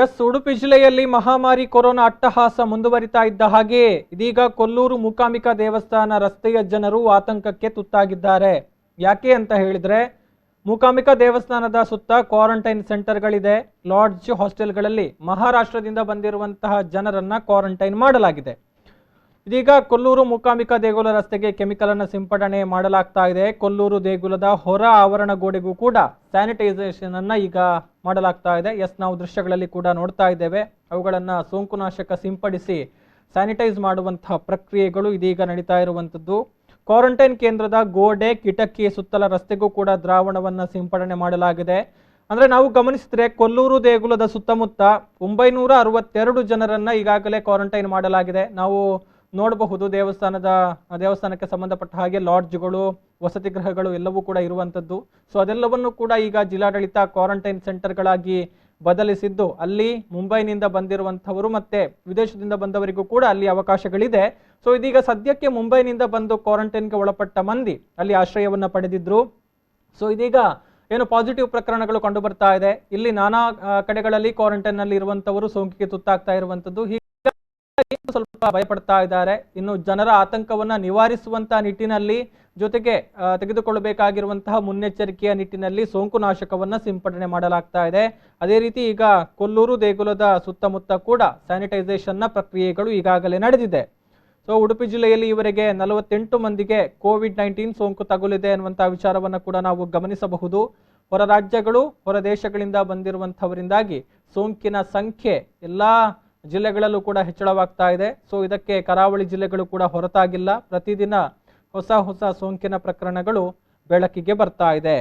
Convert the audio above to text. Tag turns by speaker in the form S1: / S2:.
S1: S, Udupi ಜಿಲ್ಲೆಯಲ್ಲಿ ಮಹಾಮಾರಿ corona ಅಟ್ಟಹಾಸ ಮುಂದುವರಿತಾ ಇದ್ದ ಹಾಗೆಯೇ ಇದೀಗ ಕೊಲ್ಲೂರು ಮೂಕಾಂಬಿಕಾ ದೇವಸ್ಥಾನ ರಸ್ತೆಯ ಜನರು ಆತಂಕಕ್ಕೆ ತುತ್ತಾಗಿದ್ದಾರೆ. ಯಾಕೆ ಅಂತ ಹೇಳಿದ್ರೆ, ಮೂಕಾಂಬಿಕಾ ದೇವಸ್ಥಾನದ ಸುತ್ತ ಕ್ವಾರಂಟೈನ್ ಸೆಂಟರ್ಗಳಿದೆ. ಲಾಡ್ಜ್, ಹಾಸ್ಟೆಲ್ಗಳಲ್ಲಿ ಮಹಾರಾಷ್ಟ್ರದಿಂದ ಬಂದಿರುವಂತಹ ಜನರನ್ನ ಕ್ವಾರಂಟೈನ್ ಮಾಡಲಾಗಿದೆ. ಇದೀಗ ಕೊಲ್ಲೂರು ಮೂಕಾಂಬಿಕಾ ದೇಗುಲ ರಸ್ತೆಗೆ ಕೆಮಿಕಲ್ ಅನ್ನು ಸಿಂಪಡಣೆ ಮಾಡಲಾಗ್ತಾ ಇದೆ. ಕೊಲ್ಲೂರು ದೇಗುಲದ ಹೊರ ಆವರಣ ಗೋಡೆಗೂ ಕೂಡ ಸ್ಯಾನಿಟೈಸೇಷನ್ ಅನ್ನ ಈಗ ಮಾಡಲಾಗ್ತಾ ಇದೆ. ಎಸ್, ನಾವು ದೃಶ್ಯಗಳಲ್ಲಿ ಕೂಡ ನೋಡ್ತಾ ಇದ್ದೇವೆ. ಅವುಗಳನ್ನ ಸೋಂಕುನಾಶಕ ಸಿಂಪಡಿಸಿ ಸ್ಯಾನಿಟೈಸ್ ಮಾಡುವಂತಹ ಪ್ರಕ್ರಿಯೆಗಳು ಇದೀಗ ನಡೀತಾ ಇರುವಂತದ್ದು. ಕ್ವಾರಂಟೈನ್ ಕೇಂದ್ರದ ಗೋಡೆ, ಕಿಟಕಿ ಸುತ್ತಲ ರಸ್ತೆಗೂ ಕೂಡ ದ್ರಾವಣವನ್ನ ಸಿಂಪಡಣೆ ಮಾಡಲಾಗಿದೆ. ಅಂದ್ರೆ ನಾವು ಗಮನಿಸಿದ್ರೆ ಕೊಲ್ಲೂರು ದೇಗುಲದ ಸುತ್ತಮುತ್ತ 962 ಜನರನ್ನ ಈಗಾಗಲೇ ಕ್ವಾರಂಟೈನ್ ಮಾಡಲಾಗಿದೆ. ನಾವು ನೋಡಬಹುದು ದೇವಸ್ಥಾನಕ್ಕೆ ಸಂಬಂಧಪಟ್ಟ ಹಾಗೆ ಲಾಡ್ಜ್ಗಳು, ವಸತಿ ಗೃಹಗಳು ಎಲ್ಲವೂ ಕೂಡ ಇರುವಂತದ್ದು. ಸೊ ಅದೆಲ್ಲವನ್ನು ಕೂಡ ಈಗ ಜಿಲ್ಲಾಡಳಿತ ಕ್ವಾರಂಟೈನ್ ಸೆಂಟರ್ಗಳಾಗಿ ಬದಲಿಸಿದ್ದು, ಅಲ್ಲಿ ಮುಂಬೈನಿಂದ ಬಂದಿರುವಂತಹವರು ಮತ್ತೆ ವಿದೇಶದಿಂದ ಬಂದವರಿಗೂ ಕೂಡ ಅಲ್ಲಿ ಅವಕಾಶಗಳಿದೆ. ಸೊ ಇದೀಗ ಸದ್ಯಕ್ಕೆ ಮುಂಬೈನಿಂದ ಬಂದು ಕ್ವಾರಂಟೈನ್ಗೆ ಒಳಪಟ್ಟ ಮಂದಿ ಅಲ್ಲಿ ಆಶ್ರಯವನ್ನ ಪಡೆದಿದ್ರು. ಸೊ ಇದೀಗ ಏನು ಪಾಸಿಟಿವ್ ಪ್ರಕರಣಗಳು ಕಂಡು ಬರ್ತಾ ಇದೆ. ಇಲ್ಲಿ ನಾನಾ ಕಡೆಗಳಲ್ಲಿ ಕ್ವಾರಂಟೈನ್ ನಲ್ಲಿ ಇರುವಂತವರು ಸೋಂಕಿಗೆ ತುತ್ತಾಗ್ತಾ ಇರುವಂತದ್ದು. ಸ್ವಲ್ಪ ಭಯಪಡ್ತಾ ಇದ್ದಾರೆ. ಇನ್ನು ಜನರ ಆತಂಕವನ್ನ ನಿವಾರಿಸುವಂತಹ ನಿಟ್ಟಿನಲ್ಲಿ, ಜೊತೆಗೆ ತೆಗೆದುಕೊಳ್ಳಬೇಕಾಗಿರುವಂತಹ ಮುನ್ನೆಚ್ಚರಿಕೆಯ ನಿಟ್ಟಿನಲ್ಲಿ ಸೋಂಕುನಾಶಕವನ್ನ ಸಿಂಪಡಣೆ ಮಾಡಲಾಗ್ತಾ ಇದೆ. ಅದೇ ರೀತಿ ಈಗ ಕೊಲ್ಲೂರು ದೇಗುಲದ ಸುತ್ತಮುತ್ತ ಕೂಡ ಸ್ಯಾನಿಟೈಸೇಷನ್ ನ ಪ್ರಕ್ರಿಯೆಗಳು ಈಗಾಗಲೇ ನಡೆದಿದೆ. ಸೊ ಉಡುಪಿ ಜಿಲ್ಲೆಯಲ್ಲಿ ಇವರೆಗೆ 48 ಮಂದಿಗೆ ಕೋವಿಡ್-19 ಸೋಂಕು ತಗುಲಿದೆ ಅನ್ನುವಂತಹ ವಿಚಾರವನ್ನು ಕೂಡ ನಾವು ಗಮನಿಸಬಹುದು. ಹೊರ ರಾಜ್ಯಗಳು, ಹೊರ ದೇಶಗಳಿಂದ ಬಂದಿರುವಂತಹವರಿಂದಾಗಿ ಸೋಂಕಿನ ಸಂಖ್ಯೆ ಎಲ್ಲಾ ಜಿಲ್ಲೆಗಳಲ್ಲೂ ಕೂಡ ಹೆಚ್ಚಳವಾಗ್ತಾ ಇದೆ. ಸೊ ಇದಕ್ಕೆ ಕರಾವಳಿ ಜಿಲ್ಲೆಗಳು ಕೂಡ ಹೊರತಾಗಿಲ್ಲ. ಪ್ರತಿದಿನ ಹೊಸ ಸೋಂಕಿನ ಪ್ರಕರಣಗಳು ಬೆಳಕಿಗೆ ಬರ್ತಾ ಇದೆ.